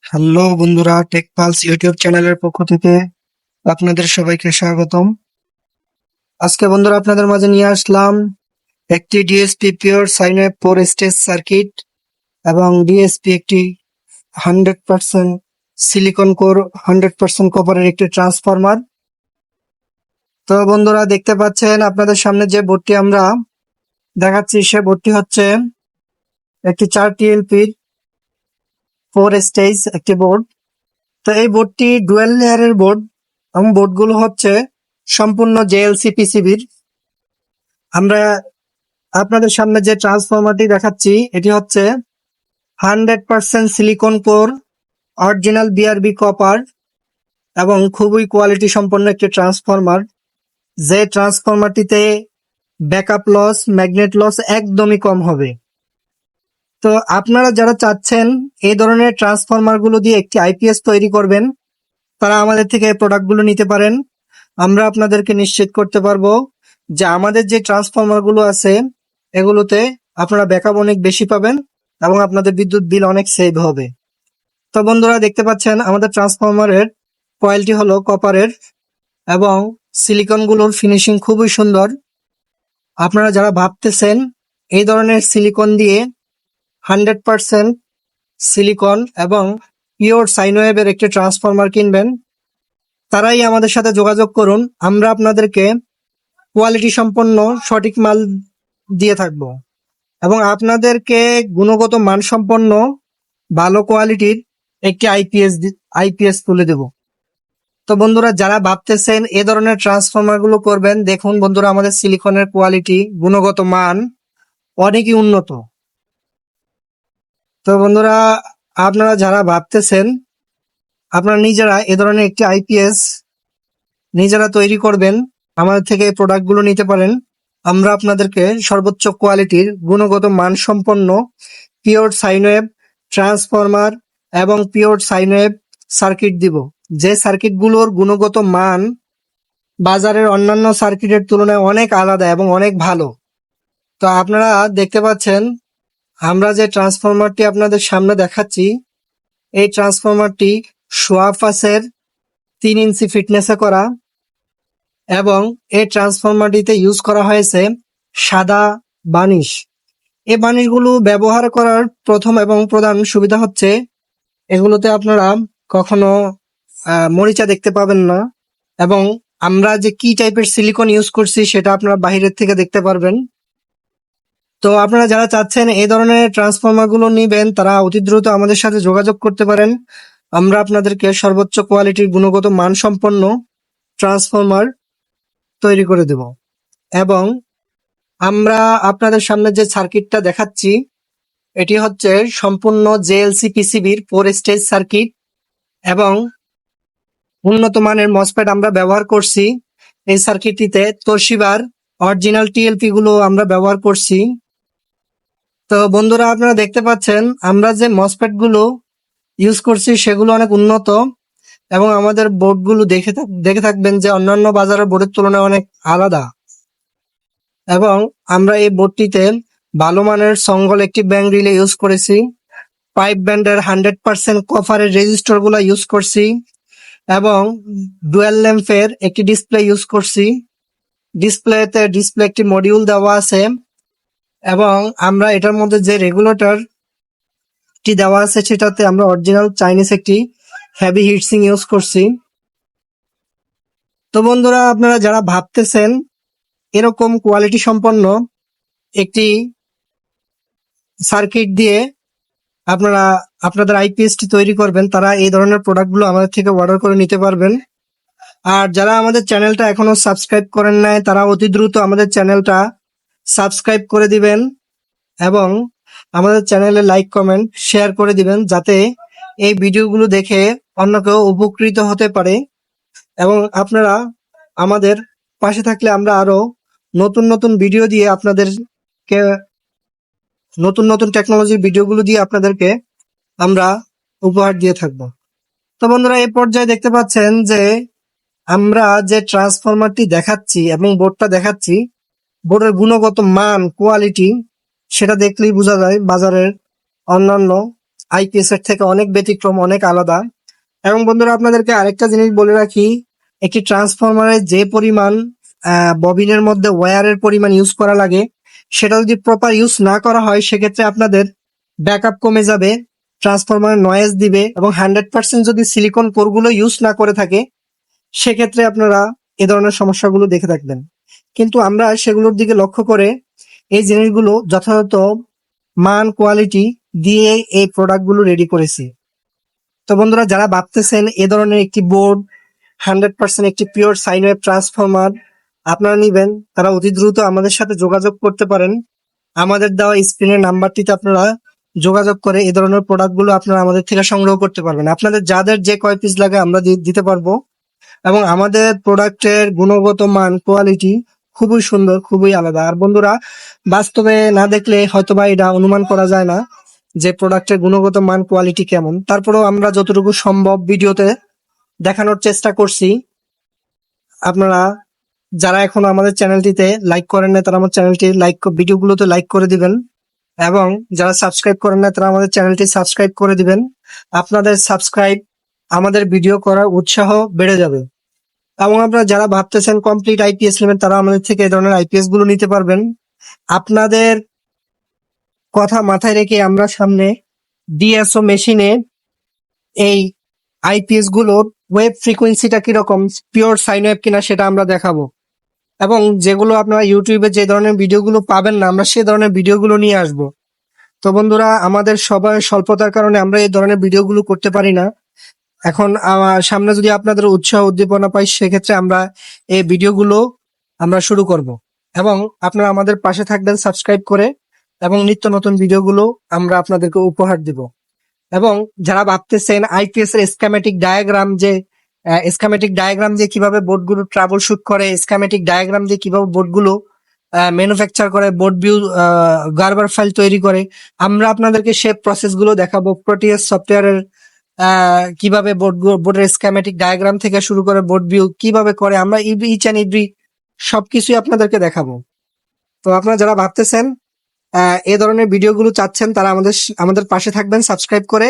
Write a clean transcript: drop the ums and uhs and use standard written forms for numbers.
Hello বন্ধুরা, take pulse YouTube চ্যানেলের পক্ষ থেকে আপনাদের সবাইকে স্বাগতম। আজকে বন্ধুরা আপনাদের মাঝে নিয়ে আসলাম একটি DSP pure sine wave 4 stage circuit এবং ডিএসপি একটি 100% সিলিকন কোর 100% কপারের একটি ট্রান্সফরমার। তো বন্ধুরা দেখতে পাচ্ছেন আপনাদের সামনে যে বোর্ডটি আমরা দেখাচ্ছি সে বোর্ডটি হচ্ছে একটি 4 টিএলপির 4 স্টেজ একটি বোর্ড। তো এই বোর্ডটি ডুয়াল লেয়ারের বোর্ড এবং বোর্ডগুলো হচ্ছে সম্পূর্ণ জেএলসি পিসিবির। আমরা আপনাদের সামনে যে ট্রান্সফরমারটি দেখাচ্ছি এটি হচ্ছে 100% silicon core original BRB copper এবং খুবই কোয়ালিটি সম্পন্ন একটি ট্রান্সফরমার। যে ট্রান্সফরমারটিতে ব্যাকআপ লস, ম্যাগনেট লস একদমই কম হবে। তো আপনারা যারা চাচ্ছেন এই ধরনের ট্রান্সফরমারগুলো দিয়ে একটি আইপিএস তৈরি করবেন, তারা আমাদের থেকে এই প্রোডাক্টগুলো নিতে পারেন। আমরা আপনাদেরকে নিশ্চিত করতে পারবো যে আমাদের যে ট্রান্সফরমারগুলো আছে এগুলোতে আপনারা ব্যাকআপ অনেক বেশি পাবেন এবং আপনাদের বিদ্যুৎ বিল অনেক সেভ হবে। তো বন্ধুরা দেখতে পাচ্ছেন আমাদের ট্রান্সফরমারের কয়েলটি হলো কপারের এবং সিলিকনগুলোর ফিনিশিং খুবই সুন্দর। আপনারা যারা ভাবতেছেন এই ধরনের সিলিকন দিয়ে 100% সিলিকন এবং পিওর সাইন ওয়েভের একটি ট্রান্সফরমার কিনবেন, তারাই আমাদের সাথে যোগাযোগ করুন। আমরা আপনাদেরকে কোয়ালিটি সম্পন্ন সঠিক মাল দিয়ে থাকবো এবং আপনাদেরকে গুণগত মানসম্পন্ন ভালো কোয়ালিটির একটি আইপিএস তুলে দেব। তো বন্ধুরা যারা ভাবতেছেন এ ধরনের ট্রান্সফরমার গুলো করবেন, দেখুন বন্ধুরা আমাদের সিলিকনের কোয়ালিটি, গুণগত মান অনেকই উন্নত। তো বন্ধুরা আপনারা যারা ভাবতেছেন আপনারা নিজেরা এ ধরনের একটি আইপিএস নিজেরা তৈরি করবেন, আমাদের থেকে এই প্রোডাক্টগুলো নিতে পারেন। আমরা আপনাদেরকে সর্বোচ্চ কোয়ালিটির গুণগত মানসম্পন্ন পিওর সাইন ওয়েভ ট্রান্সফরমার এবং পিওর সাইন ওয়েভ সার্কিট দিব, যে সার্কিটগুলোর গুণগত মান বাজারের অন্যান্য সার্কিটের তুলনায় অনেক আলাদা এবং অনেক ভালো। তো আপনারা দেখতে পাচ্ছেন আমরা যে ট্রান্সফরমারটি আপনাদের সামনে দেখাচ্ছি এই ট্রান্সফরমারটি সোয়াফাসের 3 ইঞ্চি ফিটনেসে করা এবং এই ট্রান্সফরমারটিতে ইউজ করা হয়েছে সাদা বানিশ। এই বানিশগুলো ব্যবহার করার প্রথম এবং প্রধান সুবিধা হচ্ছে এগুলোতে আপনারা কখনো মরিচা দেখতে পাবেন না এবং আমরা যে কি টাইপের সিলিকন ইউজ করছি সেটা আপনারা বাহিরের থেকে দেখতে পারবেন। তো আপনারা যারা চাচ্ছেন এই ধরনের ট্রান্সফরমার গুলো নিবেন তারা অতি দ্রুত আমাদের সাথে যোগাযোগ করতে পারেন। আমরা আপনাদেরকে সর্বোচ্চ কোয়ালিটির গুণগত মানসম্পন্ন ট্রান্সফরমার তৈরি করে দেব এবং আমরা আপনাদের সামনে যে সার্কিটটা দেখাচ্ছি এটি হচ্ছে সম্পূর্ণ জেএলসি পিসিবির 4 স্টেজ সার্কিট এবং উন্নত মানের মসফেট আমরা ব্যবহার করছি। এই সার্কিটটিতে তোশিবার অরিজিনাল টিএলপি গুলো আমরা ব্যবহার করছি। তো বন্ধুরা আপনারা দেখতে পাচ্ছেন আমরা যে মসফেট গুলো ইউজ করছি সেগুলো অনেক উন্নত এবং আমাদের বোর্ড গুলো দেখে থাকবেন যে অন্যান্য বাজারের বোর্ডের তুলনায় অনেক আলাদা এবং আমরা এই বোর্ডটিতে ভালো মানের সংগল একটি ব্যাং রিলে ইউজ করেছি, পাইপ ব্যান্ডের 100% কপারের রেজিস্টর গুলা ইউজ করছি এবং ডুয়াল ল্যাম্পের একটি ডিসপ্লে ইউজ করছি। ডিসপ্লে একটি মডিউল দেওয়া আছে এবং আমরা এটার মধ্যে যে রেগুলেটরটি দেওয়া আছে সেটাতে আমরা অরিজিনাল চাইনিজ একটি হেভি হিটসিং ইউজ করছি। তো বন্ধুরা আপনারা যারা ভাবতেছেন এরকম কোয়ালিটি সম্পন্ন একটি সার্কিট দিয়ে আপনারা আপনাদের আইপিএসটি তৈরি করবেন, তারা এই ধরনের প্রোডাক্টগুলো আমাদের থেকে অর্ডার করে নিতে পারবেন। আর যারা আমাদের চ্যানেলটা এখনো সাবস্ক্রাইব করেন নাই তারা অতি দ্রুত আমাদের চ্যানেলটা সাবস্ক্রাইব করে দিবেন এবং আমাদের চ্যানেলে লাইক কমেন্ট শেয়ার করে দিবেন যাতে এই ভিডিওগুলো দেখে অন্য কেউ উপকৃত হতে পারে এবং আপনারা আমাদের পাশে থাকলে আমরা আরো নতুন নতুন ভিডিও দিয়ে আপনাদেরকে নতুন নতুন টেকনোলজির ভিডিওগুলো দিয়ে আপনাদেরকে আমরা উপহার দিয়ে থাকবো। তো বন্ধুরা এই পর্যায়ে দেখতে পাচ্ছেন যে আমরা যে ট্রান্সফরমারটি দেখাচ্ছি এবং বোর্ডটা দেখাচ্ছি, বোর্ডের গুণগত মান কোয়ালিটি সেটা দেখলেই বোঝা যায় বাজারের অন্যান্য আইপিএস এর থেকে অনেক ব্যতিক্রম, অনেক আলাদা। এবং বন্ধুরা আপনাদেরকে আরেকটা জিনিস বলে রাখি, একটি ট্রান্সফরমারের যে পরিমাণ ববিনের মধ্যে ওয়্যারের পরিমাণ ইউজ করা লাগে, সেটা যদি প্রপার ইউজ না করা হয় সেক্ষেত্রে আপনাদের ব্যাকআপ কমে যাবে, ট্রান্সফরমার নয়েজ দিবে, এবং 100% যদি সিলিকন কোরগুলো ইউজ না করে থাকে সেক্ষেত্রে আপনারা এ ধরনের সমস্যাগুলো দেখে থাকবেন। কিন্তু আমরা সেগুলোর দিকে লক্ষ্য করে এই জিনিসগুলো যথাযথ মান কোয়ালিটি দিয়ে এই প্রোডাক্টগুলো রেডি করেছি। তো বন্ধুরা যারা ভাবতেছেন এ ধরনের একটি বোর্ড 100% একটি পিওর সাইন ওয়েভ ট্রান্সফরমার আপনারা নিবেন, তারা অতি দ্রুত আমাদের সাথে যোগাযোগ করতে পারেন। আমাদের দেওয়া স্ক্রিনের নাম্বারটিতে আপনারা যোগাযোগ করে এই ধরনের প্রোডাক্টগুলো আপনারা আমাদের থেকে সংগ্রহ করতে পারবেন। আপনাদের যাদের যে কয় পিস লাগে আমরা দিতে পারবো, এবং আমাদের প্রোডাক্টের গুণগত মান কোয়ালিটি খুবই সুন্দর, খুবই আলাদা। আর বন্ধুরা বাস্তবে না দেখলে হয়তোবা এটা অনুমান করা যায় না যে প্রোডাক্টের গুণগত মান কোয়ালিটি কেমন। তারপরেও আমরা যতটুকু সম্ভব ভিডিওতে দেখানোর চেষ্টা করছি। আপনারা যারা এখনো আমাদের চ্যানেলটিতে লাইক করেন না তারা আমার চ্যানেলটি ভিডিওগুলোতে লাইক করে দিবেন, এবং যারা সাবস্ক্রাইব করেন না তারা আমাদের চ্যানেলটি সাবস্ক্রাইব করে দিবেন। আপনাদের সাবস্ক্রাইব আমাদের ভিডিও করার উৎসাহ বেড়ে যাবে। এবং আপনারা যারা ভাবতেছেন কমপ্লিট আইপিএস নেবেন তারা আমাদের থেকে এই ধরনের আইপিএস গুলো নিতে পারবেন। আপনাদের কথা মাথায় রেখে আমরা সামনে ডিএসও মেশিনে এই আইপিএস গুলোর ওয়েভ ফ্রিকোয়েন্সিটা কিরকম, পিওর সাইন ওয়েভ কিনা সেটা আমরা দেখাবো। এবং যেগুলো আপনারা ইউটিউবে যে ধরনের ভিডিওগুলো পাবেন না আমরা সে ধরনের ভিডিওগুলো নিয়ে আসব। তো বন্ধুরা আমাদের সবার স্বল্পতার কারণে আমরা এই ধরনের ভিডিওগুলো করতে পারি না। এখন সামনে যদি আপনাদের উৎসাহ উদ্দীপনা পাই সেক্ষেত্রে আমরা এই ভিডিওগুলো আমরা শুরু করব, এবং আপনারা আমাদের পাশে থাকবেন সাবস্ক্রাইব করে, এবং নিত্য নতুন ভিডিওগুলো আমরা আপনাদেরকে উপহার দিব। এবং যারা ভাবতেছেন আইপিএস এর স্কিমেটিক ডায়াগ্রাম দিয়ে কিভাবে বোর্ডগুলো ট্রাবল শুট করে, স্কিমেটিক ডায়াগ্রাম দিয়ে কিভাবে বোর্ডগুলো ম্যানুফ্যাকচার করে, বোর্ড ভিউ গার্বার ফাইল তৈরি করে, আমরা আপনাদেরকে সে প্রসেসগুলো দেখাবো। প্রোটিয়াস সফটওয়্যারের কিভাবে বোর্ডের স্কিমেটিক ডায়াগ্রাম থেকে শুরু করে বোর্ড ভিউ কিভাবে করে, আমরা ইচ অ্যান্ড এভরি সবকিছুই আপনাদেরকে দেখাবো। তো আপনারা যারা ভাবতেছেন এ ধরনের ভিডিওগুলো চাচ্ছেন তারা আমাদের পাশে থাকবেন সাবস্ক্রাইব করে।